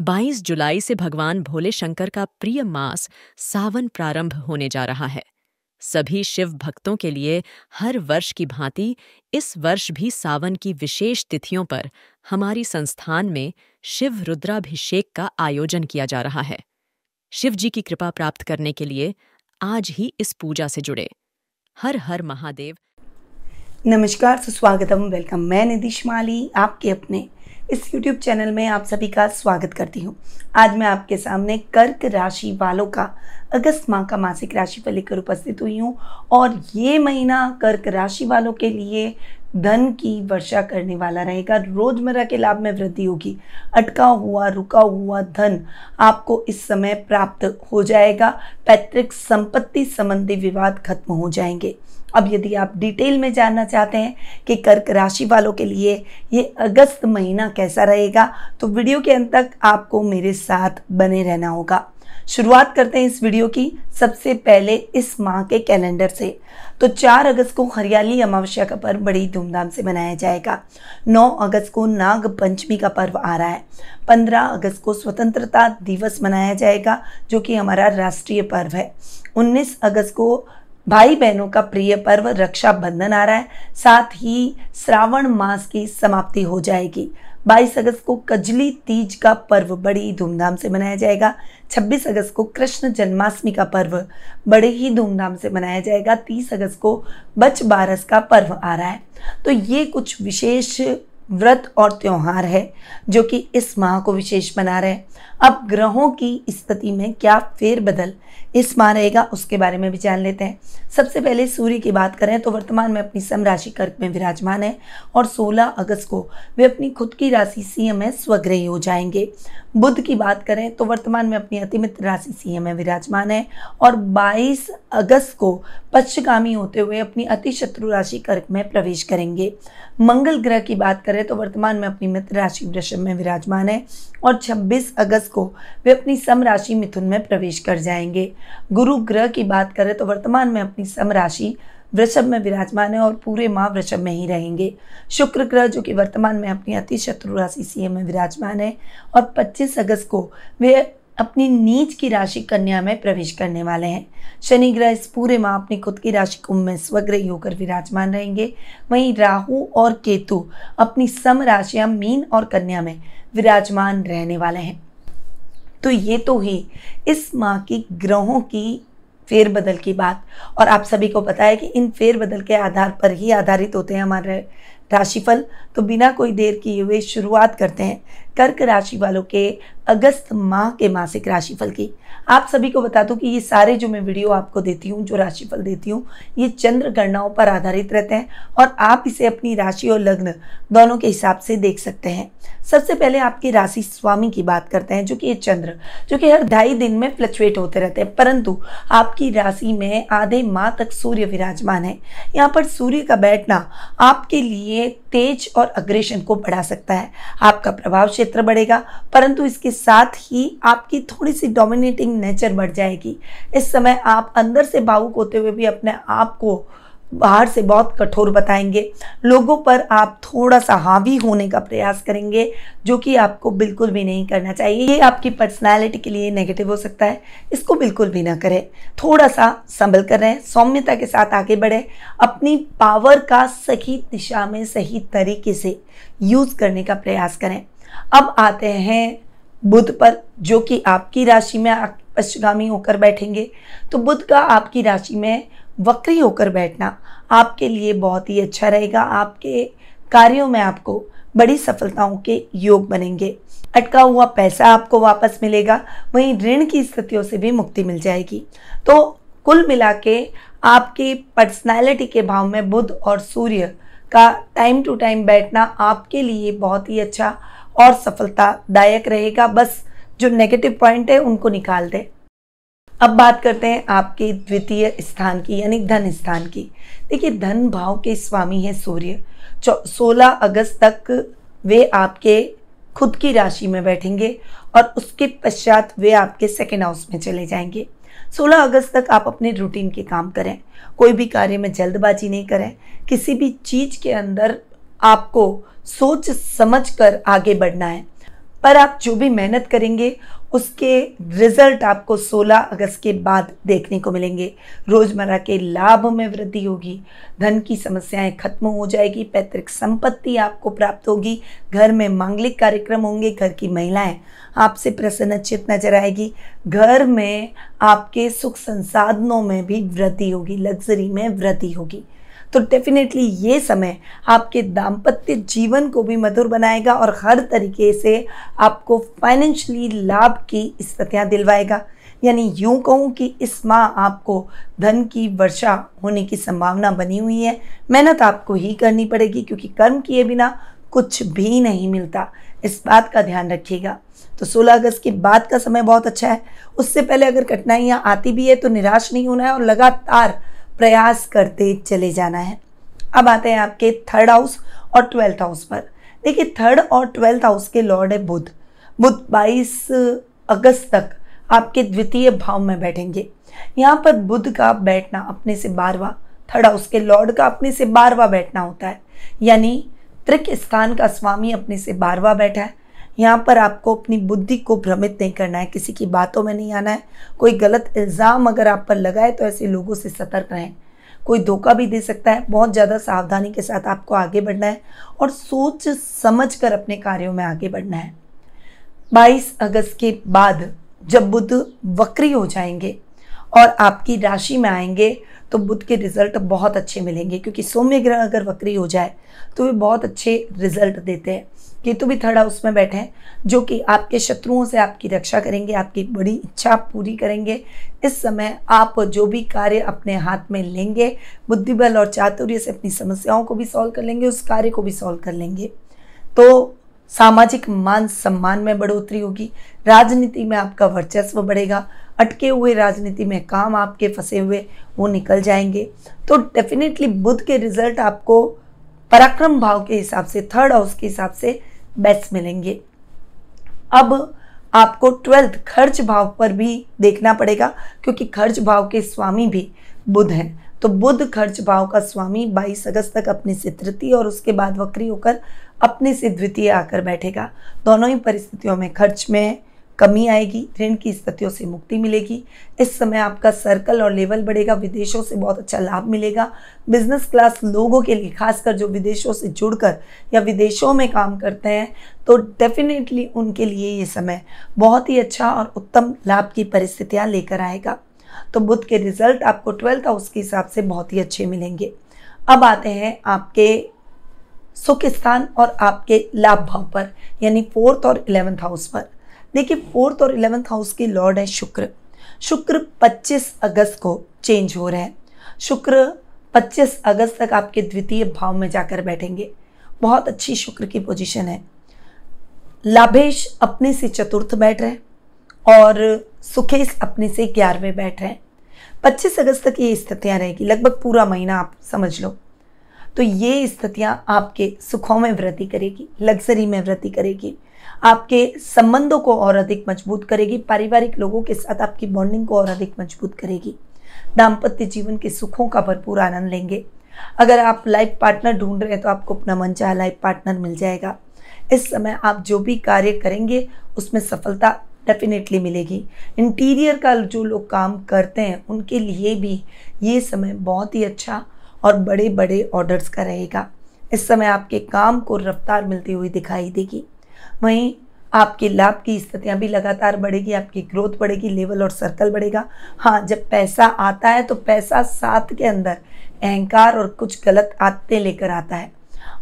22 जुलाई से भगवान भोले शंकर का प्रिय मास सावन प्रारंभ होने जा रहा है। सभी शिव भक्तों के लिए हर वर्ष की भांति इस वर्ष भी सावन की विशेष तिथियों पर हमारी संस्थान में शिव रुद्राभिषेक का आयोजन किया जा रहा है। शिव जी की कृपा प्राप्त करने के लिए आज ही इस पूजा से जुड़े। हर हर महादेव। नमस्कार, सुस्वागतम, वेलकम। मैं निधि श्माली आपके अपने इस YouTube चैनल में आप सभी का स्वागत करती हूँ। आज मैं आपके सामने कर्क राशि वालों का अगस्त माह का मासिक राशिफल लेकर उपस्थित हुई हूँ और ये महीना कर्क राशि वालों के लिए धन की वर्षा करने वाला रहेगा। रोजमर्रा के लाभ में वृद्धि होगी। अटका हुआ रुका हुआ धन आपको इस समय प्राप्त हो जाएगा। पैतृक संपत्ति संबंधी विवाद खत्म हो जाएंगे। अब यदि आप डिटेल में जानना चाहते हैं कि कर्क राशि वालों के लिए ये अगस्त महीना कैसा रहेगा, तो वीडियो के अंत तक आपको मेरे साथ बने रहना होगा। शुरुआत करते हैं इस वीडियो की। सबसे पहले इस माह के कैलेंडर से। तो 4 अगस्त को हरियाली अमावस्या का पर्व बड़ी धूमधाम से मनाया जाएगा। 9 अगस्त को नाग पंचमी का पर्व आ रहा है। 15 अगस्त को स्वतंत्रता दिवस मनाया जाएगा, जो कि हमारा राष्ट्रीय पर्व है। 19 अगस्त को भाई बहनों का प्रिय पर्व रक्षाबंधन आ रहा है। साथ ही श्रावण मास की समाप्ति हो जाएगी। 22 अगस्त को कजली तीज का पर्व बड़ी धूमधाम से मनाया जाएगा। 26 अगस्त को कृष्ण जन्माष्टमी का पर्व बड़े ही धूमधाम से मनाया जाएगा। 30 अगस्त को बच बारस का पर्व आ रहा है। तो ये कुछ विशेष व्रत और त्योहार है जो कि इस माह को विशेष बना रहे हैं। अब ग्रहों की स्थिति में क्या फेरबदल इस माह रहेगा, उसके बारे में भी जान लेते हैं। सबसे पहले सूर्य की बात करें तो वर्तमान में अपनी सम राशि कर्क में विराजमान है और 16 अगस्त को वे अपनी खुद की राशि सिंह में स्वग्रही हो जाएंगे। बुध की बात करें तो वर्तमान में अपनी अतिमित्र राशि सिंह में विराजमान है और 22 अगस्त को पश्चिमगामी होते हुए अपनी अति शत्रु राशि कर्क में प्रवेश करेंगे। मंगल ग्रह की बात करें तो वर्तमान में अपनी मित्र राशि वृषभ में विराजमान है और 26 अगस्त को वे अपनी सम राशि मिथुन में प्रवेश कर जाएंगे। गुरु ग्रह की बात करें तो वर्तमान में अपनी सम राशि वृषभ में विराजमान है और पूरे माह वृषभ में ही रहेंगे। शुक्र ग्रह जो कि वर्तमान में अपनी अति शत्रु राशि सिंह में विराजमान है और 25 अगस्त को वे अपनी नीच की राशि कन्या में प्रवेश करने वाले हैं। शनि ग्रह इस पूरे माह अपनी खुद की राशि कुंभ में स्वग्रही होकर विराजमान रहेंगे। वहीं राहु और केतु अपनी सम राशियां मीन और कन्या में विराजमान रहने वाले हैं। तो ये तो ही इस माह की ग्रहों की फेरबदल की बात, और आप सभी को पता है कि इन फेरबदल के आधार पर ही आधारित होते हैं हमारे राशिफल। तो बिना कोई देर किए हुए शुरुआत करते हैं कर्क राशि वालों के अगस्त माह के मासिक राशिफल की। आप सभी को बता दूं कि ये सारे जो मैं वीडियो आपको देती हूँ, जो राशिफल देती हूँ, ये चंद्र गणनाओं पर आधारित रहते हैं और आप इसे अपनी राशि और लग्न दोनों के हिसाब से देख सकते हैं। सबसे पहले आपकी राशि स्वामी की बात करते हैं, जो कि ये चंद्र, जो कि हर 2.5 दिन में फ्लक्चुएट होते रहते हैं, परंतु आपकी राशि में आधे माह तक सूर्य विराजमान है। यहाँ पर सूर्य का बैठना आपके लिए तेज और अग्रेशन को बढ़ा सकता है। आपका प्रभाव क्षेत्र बढ़ेगा, परंतु इसके साथ ही आपकी थोड़ी सी डोमिनेटिंग नेचर बढ़ जाएगी। इस समय आप अंदर से भावुक होते हुए भी अपने आप को बाहर से बहुत कठोर बताएंगे। लोगों पर आप थोड़ा सा हावी होने का प्रयास करेंगे, जो कि आपको बिल्कुल भी नहीं करना चाहिए। ये आपकी पर्सनालिटी के लिए नेगेटिव हो सकता है, इसको बिल्कुल भी ना करें। थोड़ा सा संभल कर रहें, सौम्यता के साथ आगे बढ़े, अपनी पावर का सही दिशा में सही तरीके से यूज करने का प्रयास करें। अब आते हैं बुध पर, जो कि आपकी राशि में पश्चिमगामी होकर बैठेंगे। तो बुध का आपकी राशि में वक्री होकर बैठना आपके लिए बहुत ही अच्छा रहेगा। आपके कार्यों में आपको बड़ी सफलताओं के योग बनेंगे। अटका हुआ पैसा आपको वापस मिलेगा, वहीं ऋण की स्थितियों से भी मुक्ति मिल जाएगी। तो कुल मिला के आपके पर्सनैलिटी के भाव में बुध और सूर्य का टाइम टू टाइम बैठना आपके लिए बहुत ही अच्छा और सफलतादायक रहेगा। बस जो नेगेटिव पॉइंट है उनको निकाल दें। अब बात करते हैं आपके द्वितीय स्थान की, यानी धन स्थान की। देखिए, धन भाव के स्वामी है सूर्य। 16 अगस्त तक वे आपके खुद की राशि में बैठेंगे और उसके पश्चात वे आपके सेकेंड हाउस में चले जाएंगे। 16 अगस्त तक आप अपने रूटीन के काम करें, कोई भी कार्य में जल्दबाजी नहीं करें। किसी भी चीज़ के अंदर आपको सोच समझ कर आगे बढ़ना है। पर आप जो भी मेहनत करेंगे उसके रिजल्ट आपको 16 अगस्त के बाद देखने को मिलेंगे। रोजमर्रा के लाभ में वृद्धि होगी, धन की समस्याएं खत्म हो जाएगी, पैतृक संपत्ति आपको प्राप्त होगी, घर में मांगलिक कार्यक्रम होंगे, घर की महिलाएं आपसे प्रसन्नचित्त नजर आएगी, घर में आपके सुख संसाधनों में भी वृद्धि होगी, लग्जरी में वृद्धि होगी। तो डेफिनेटली ये समय आपके दाम्पत्य जीवन को भी मधुर बनाएगा और हर तरीके से आपको फाइनेंशियली लाभ की स्थितियां दिलवाएगा। यानी यूं कहूँ कि इस माह आपको धन की वर्षा होने की संभावना बनी हुई है। मेहनत आपको ही करनी पड़ेगी क्योंकि कर्म किए बिना कुछ भी नहीं मिलता, इस बात का ध्यान रखिएगा। तो 16 अगस्त के बाद का समय बहुत अच्छा है। उससे पहले अगर कठिनाइयाँ आती भी है तो निराश नहीं होना है और लगातार प्रयास करते चले जाना है। अब आते हैं आपके 3rd हाउस और 12th हाउस पर। देखिए 3rd और 12th हाउस के लॉर्ड है बुध। बुध 22 अगस्त तक आपके द्वितीय भाव में बैठेंगे। यहाँ पर बुध का बैठना अपने से 12वां, 3rd हाउस के लॉर्ड का अपने से 12वां बैठना होता है। यानी त्रिक स्थान का स्वामी अपने से 12वां बैठा है। यहाँ पर आपको अपनी बुद्धि को भ्रमित नहीं करना है, किसी की बातों में नहीं आना है। कोई गलत इल्ज़ाम अगर आप पर लगाए तो ऐसे लोगों से सतर्क रहें, कोई धोखा भी दे सकता है। बहुत ज़्यादा सावधानी के साथ आपको आगे बढ़ना है और सोच समझ कर अपने कार्यों में आगे बढ़ना है। 22 अगस्त के बाद जब बुध वक्री हो जाएंगे और आपकी राशि में आएंगे तो बुध के रिजल्ट बहुत अच्छे मिलेंगे, क्योंकि सौम्य ग्रह अगर वक्री हो जाए तो वे बहुत अच्छे रिजल्ट देते हैं। केतु भी 3rd हाउस में बैठे हैं जो कि आपके शत्रुओं से आपकी रक्षा करेंगे, आपकी बड़ी इच्छा पूरी करेंगे। इस समय आप जो भी कार्य अपने हाथ में लेंगे, बुद्धिबल और चातुर्य से अपनी समस्याओं को भी सॉल्व कर लेंगे, उस कार्य को भी सॉल्व कर लेंगे। तो सामाजिक मान सम्मान में बढ़ोतरी होगी, राजनीति में आपका वर्चस्व बढ़ेगा, अटके हुए राजनीति में काम आपके फंसे हुए वो निकल जाएंगे। तो डेफिनेटली बुध के रिजल्ट आपको पराक्रम भाव के हिसाब से, 3rd हाउस के हिसाब से बेस्ट मिलेंगे। अब आपको 12th खर्च भाव पर भी देखना पड़ेगा, क्योंकि खर्च भाव के स्वामी भी बुध हैं। तो बुध खर्च भाव का स्वामी 22 अगस्त तक अपने से तृतीय और उसके बाद वक्री होकर अपने से द्वितीय आकर बैठेगा। दोनों ही परिस्थितियों में खर्च में कमी आएगी, ऋण की स्थितियों से मुक्ति मिलेगी। इस समय आपका सर्कल और लेवल बढ़ेगा, विदेशों से बहुत अच्छा लाभ मिलेगा। बिजनेस क्लास लोगों के लिए, खासकर जो विदेशों से जुड़कर या विदेशों में काम करते हैं, तो डेफिनेटली उनके लिए ये समय बहुत ही अच्छा और उत्तम लाभ की परिस्थितियां लेकर आएगा। तो बुध के रिजल्ट आपको 12th हाउस के हिसाब से बहुत ही अच्छे मिलेंगे। अब आते हैं आपके सुख स्थान और आपके लाभ भाव पर, यानी 4th और 11th हाउस पर। देखिए 4th और 11th हाउस के लॉर्ड है शुक्र। शुक्र 25 अगस्त को चेंज हो रहे हैं। शुक्र 25 अगस्त तक आपके द्वितीय भाव में जाकर बैठेंगे। बहुत अच्छी शुक्र की पोजीशन है। लाभेश अपने से 4th बैठ रहे हैं और सुखेश अपने से 11वें बैठ रहे हैं। 25 अगस्त तक ये स्थितियां रहेगी, लगभग पूरा महीना आप समझ लो। तो ये स्थितियां आपके सुखों में वृद्धि करेगी, लग्जरी में वृद्धि करेगी, आपके संबंधों को और अधिक मजबूत करेगी, पारिवारिक लोगों के साथ आपकी बॉन्डिंग को और अधिक मजबूत करेगी। दाम्पत्य जीवन के सुखों का भरपूर आनंद लेंगे। अगर आप लाइफ पार्टनर ढूंढ रहे हैं तो आपको अपना मनचाहा लाइफ पार्टनर मिल जाएगा। इस समय आप जो भी कार्य करेंगे उसमें सफलता डेफिनेटली मिलेगी। इंटीरियर का जो लोग काम करते हैं उनके लिए भी ये समय बहुत ही अच्छा और बड़े बड़े ऑर्डर्स का रहेगा। इस समय आपके काम को रफ्तार मिलती हुई दिखाई देगी। वहीं आपके लाभ की स्थितियां भी लगातार बढ़ेगी, आपकी ग्रोथ बढ़ेगी, लेवल और सर्कल बढ़ेगा। हाँ, जब पैसा आता है तो पैसा साथ के अंदर अहंकार और कुछ गलत आदतें लेकर आता है,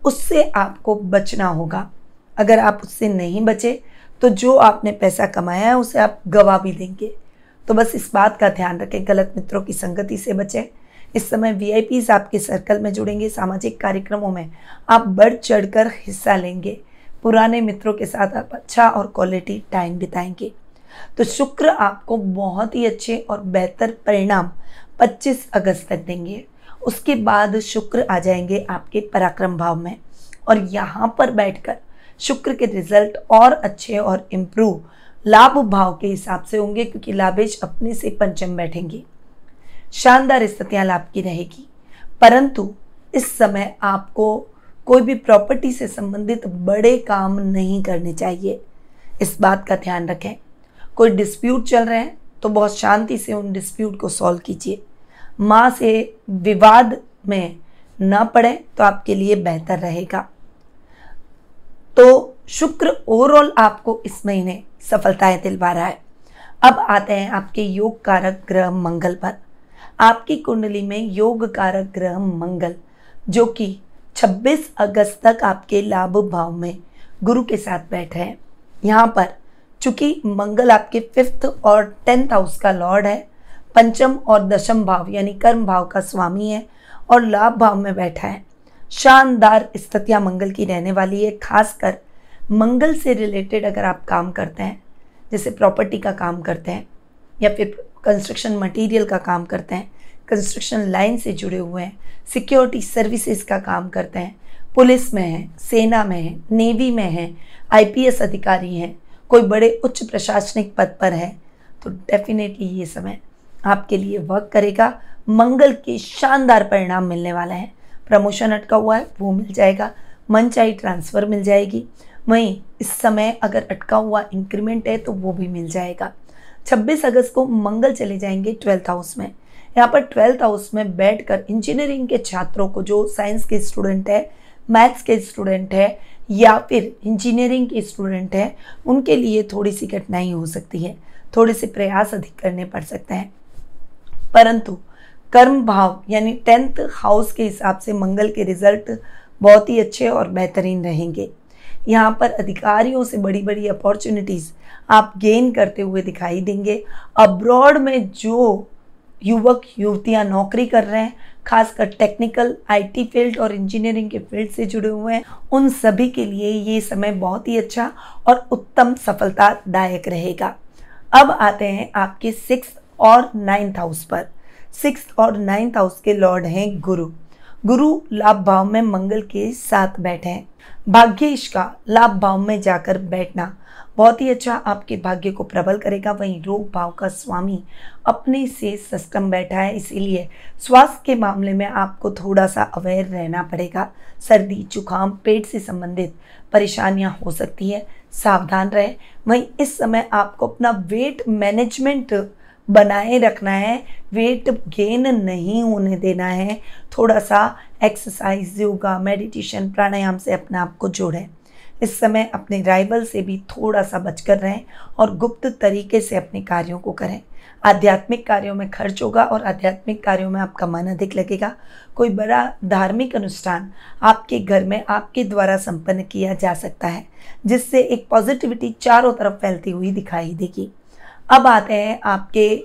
उससे आपको बचना होगा। अगर आप उससे नहीं बचे तो जो आपने पैसा कमाया है उसे आप गवा भी देंगे। तो बस इस बात का ध्यान रखें, गलत मित्रों की संगति से बचें। इस समय वीआईपीज आपके सर्कल में जुड़ेंगे, सामाजिक कार्यक्रमों में आप बढ़ चढ़कर हिस्सा लेंगे, पुराने मित्रों के साथ आप अच्छा और क्वालिटी टाइम बिताएंगे। तो शुक्र आपको बहुत ही अच्छे और बेहतर परिणाम 25 अगस्त तक देंगे। उसके बाद शुक्र आ जाएंगे आपके पराक्रम भाव में और यहाँ पर बैठकर शुक्र के रिजल्ट और अच्छे और इम्प्रूव लाभ भाव के हिसाब से होंगे, क्योंकि लाभेश अपने से पंचम बैठेंगे। शानदार स्थितियां लाभ की रहेगी, परंतु इस समय आपको कोई भी प्रॉपर्टी से संबंधित बड़े काम नहीं करने चाहिए। इस बात का ध्यान रखें। कोई डिस्प्यूट चल रहे हैं तो बहुत शांति से उन डिस्प्यूट को सॉल्व कीजिए। माँ से विवाद में न पड़े तो आपके लिए बेहतर रहेगा। तो शुक्र ओवरऑल आपको इस महीने सफलताएं दिलवा रहा है। अब आते हैं आपके योग कारक ग्रह मंगल पर। आपकी कुंडली में योग कारक ग्रह मंगल, जो कि 26 अगस्त तक आपके लाभ भाव में गुरु के साथ बैठे हैं। यहाँ पर चूंकि मंगल आपके 5th और 10th हाउस का लॉर्ड है, पंचम और दशम भाव यानी कर्म भाव का स्वामी है और लाभ भाव में बैठा है। शानदार स्थितियां मंगल की रहने वाली है। खासकर मंगल से रिलेटेड अगर आप काम करते हैं, जैसे प्रॉपर्टी का काम करते हैं या फिर कंस्ट्रक्शन मटेरियल का काम करते हैं, कंस्ट्रक्शन लाइन से जुड़े हुए हैं, सिक्योरिटी सर्विसेज का काम करते हैं, पुलिस में हैं, सेना में हैं, नेवी में हैं, आईपीएस अधिकारी हैं, कोई बड़े उच्च प्रशासनिक पद पर है, तो डेफिनेटली ये समय आपके लिए वर्क करेगा। मंगल के शानदार परिणाम मिलने वाला है। प्रमोशन अटका हुआ है वो मिल जाएगा, मनचाही ट्रांसफ़र मिल जाएगी। वहीं इस समय अगर अटका हुआ इंक्रीमेंट है तो वो भी मिल जाएगा। 26 अगस्त को मंगल चले जाएंगे 12th हाउस में। यहाँ पर 12th हाउस में बैठकर इंजीनियरिंग के छात्रों को, जो साइंस के स्टूडेंट है, मैथ्स के स्टूडेंट है या फिर इंजीनियरिंग के स्टूडेंट है, उनके लिए थोड़ी सी कठिनाई हो सकती है, थोड़े से प्रयास अधिक करने पड़ सकते हैं। परंतु कर्म भाव यानी 10th हाउस के हिसाब से मंगल के रिजल्ट बहुत ही अच्छे और बेहतरीन रहेंगे। यहाँ पर अधिकारियों से बड़ी बड़ी अपॉर्चुनिटीज़ आप गेन करते हुए दिखाई देंगे। अब्रॉड में जो युवक युवतियाँ नौकरी कर रहे हैं, खासकर टेक्निकल, आईटी फील्ड और इंजीनियरिंग के फील्ड से जुड़े हुए हैं, उन सभी के लिए ये समय बहुत ही अच्छा और उत्तम सफलतादायक रहेगा। अब आते हैं आपके 6th और 9th हाउस पर। 6th और 9th हाउस के लॉर्ड हैं गुरु। गुरु लाभ भाव में मंगल के साथ बैठे हैं। भाग्येश का लाभ भाव में जाकर बैठना बहुत ही अच्छा आपके भाग्य को प्रबल करेगा। वहीं रोग भाव का स्वामी अपने से सष्टम बैठा है, इसीलिए स्वास्थ्य के मामले में आपको थोड़ा सा अवेयर रहना पड़ेगा। सर्दी, जुकाम, पेट से संबंधित परेशानियां हो सकती है, सावधान रहे। वहीं इस समय आपको अपना वेट मैनेजमेंट बनाए रखना है, वेट गेन नहीं होने देना है। थोड़ा सा एक्सरसाइज, योगा, मेडिटेशन, प्राणायाम से अपने आप को जोड़ें। इस समय अपने राइवल से भी थोड़ा सा बचकर रहें और गुप्त तरीके से अपने कार्यों को करें। आध्यात्मिक कार्यों में खर्च होगा और आध्यात्मिक कार्यों में आपका मन अधिक लगेगा। कोई बड़ा धार्मिक अनुष्ठान आपके घर में आपके द्वारा संपन्न किया जा सकता है, जिससे एक पॉजिटिविटी चारों तरफ फैलती हुई दिखाई देगी। अब आते हैं आपके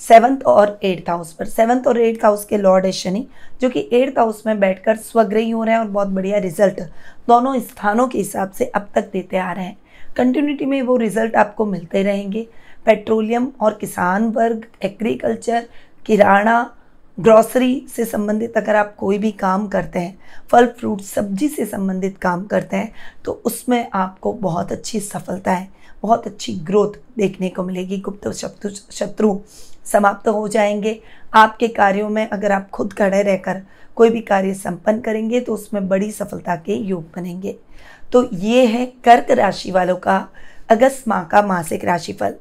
7th और 8th हाउस पर। 7th और 8th हाउस के लॉर्ड है शनि, जो कि 8th हाउस में बैठकर स्वग्रही हो रहे हैं और बहुत बढ़िया रिजल्ट दोनों स्थानों के हिसाब से अब तक देते आ रहे हैं। कंटिन्यूटी में वो रिजल्ट आपको मिलते रहेंगे। पेट्रोलियम और किसान वर्ग, एग्रीकल्चर, किराना, ग्रॉसरी से संबंधित अगर आप कोई भी काम करते हैं, फल फ्रूट सब्जी से संबंधित काम करते हैं, तो उसमें आपको बहुत अच्छी सफलता है, बहुत अच्छी ग्रोथ देखने को मिलेगी। गुप्त शत्रु समाप्त हो जाएंगे। आपके कार्यों में अगर आप खुद खड़े रहकर कोई भी कार्य संपन्न करेंगे तो उसमें बड़ी सफलता के योग बनेंगे। तो ये है कर्क राशि वालों का अगस्त माह का मासिक राशिफल।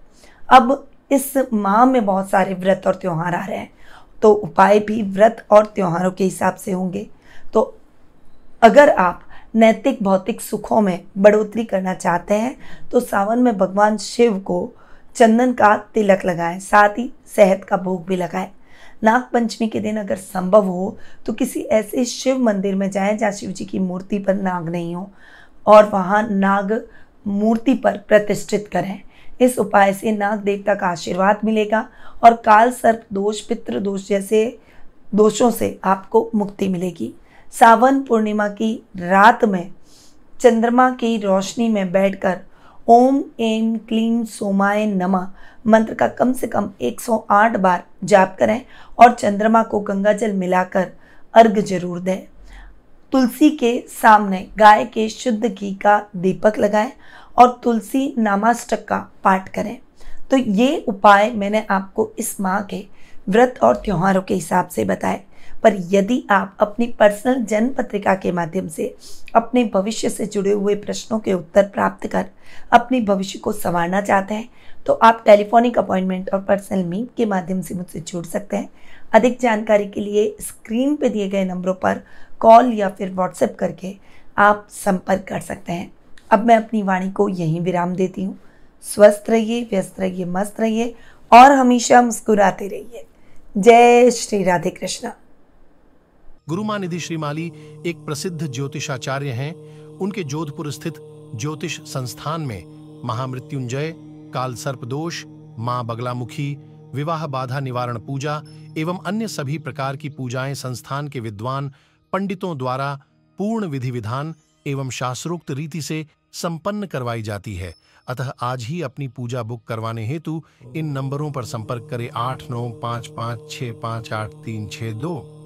अब इस माह में बहुत सारे व्रत और त्यौहार आ रहे हैं, तो उपाय भी व्रत और त्योहारों के हिसाब से होंगे। तो अगर आप नैतिक भौतिक सुखों में बढ़ोतरी करना चाहते हैं तो सावन में भगवान शिव को चंदन का तिलक लगाएं, साथ ही शहद का भोग भी लगाएं। नाग पंचमी के दिन अगर संभव हो तो किसी ऐसे शिव मंदिर में जाएं जहाँ शिव जी की मूर्ति पर नाग नहीं हो और वहाँ नाग मूर्ति पर प्रतिष्ठित करें। इस उपाय से नाग देवता का आशीर्वाद मिलेगा और काल सर्प दोष, पितृ दोष जैसे दोषों से आपको मुक्ति मिलेगी। सावन पूर्णिमा की रात में चंद्रमा की रोशनी में बैठकर ओम ऐं क्लीं सोमाय नमः मंत्र का कम से कम 108 बार जाप करें और चंद्रमा को गंगा जल मिलाकर अर्घ जरूर दें। तुलसी के सामने गाय के शुद्ध घी का दीपक लगाएं और तुलसी नामाष्टक का पाठ करें। तो ये उपाय मैंने आपको इस माह के व्रत और त्योहारों के हिसाब से बताए। पर यदि आप अपनी पर्सनल जन्म पत्रिका के माध्यम से अपने भविष्य से जुड़े हुए प्रश्नों के उत्तर प्राप्त कर अपने भविष्य को संवारना चाहते हैं तो आप टेलीफोनिक अपॉइंटमेंट और पर्सनल मीट के माध्यम से मुझसे जुड़ सकते हैं। अधिक जानकारी के लिए स्क्रीन पे दिए गए नंबरों पर कॉल या फिर व्हाट्सएप करके आप संपर्क कर सकते हैं। अब मैं अपनी वाणी को यहीं विराम देती हूँ। स्वस्थ रहिए, व्यस्त रहिए, मस्त रहिए और हमेशा मुस्कुराते रहिए। जय श्री राधे कृष्णा। गुरुमां निधि श्रीमाली एक प्रसिद्ध ज्योतिषाचार्य हैं। उनके जोधपुर स्थित ज्योतिष संस्थान में महामृत्युंजय, काल सर्प दोष, मां बगलामुखी, विवाह बाधा निवारण पूजा एवं अन्य सभी प्रकार की पूजाएं संस्थान के विद्वान पंडितों द्वारा पूर्ण विधि विधान एवं शास्त्रोक्त रीति से संपन्न करवाई जाती है। अतः आज ही अपनी पूजा बुक करवाने हेतु इन नंबरों पर संपर्क करें 8955658362।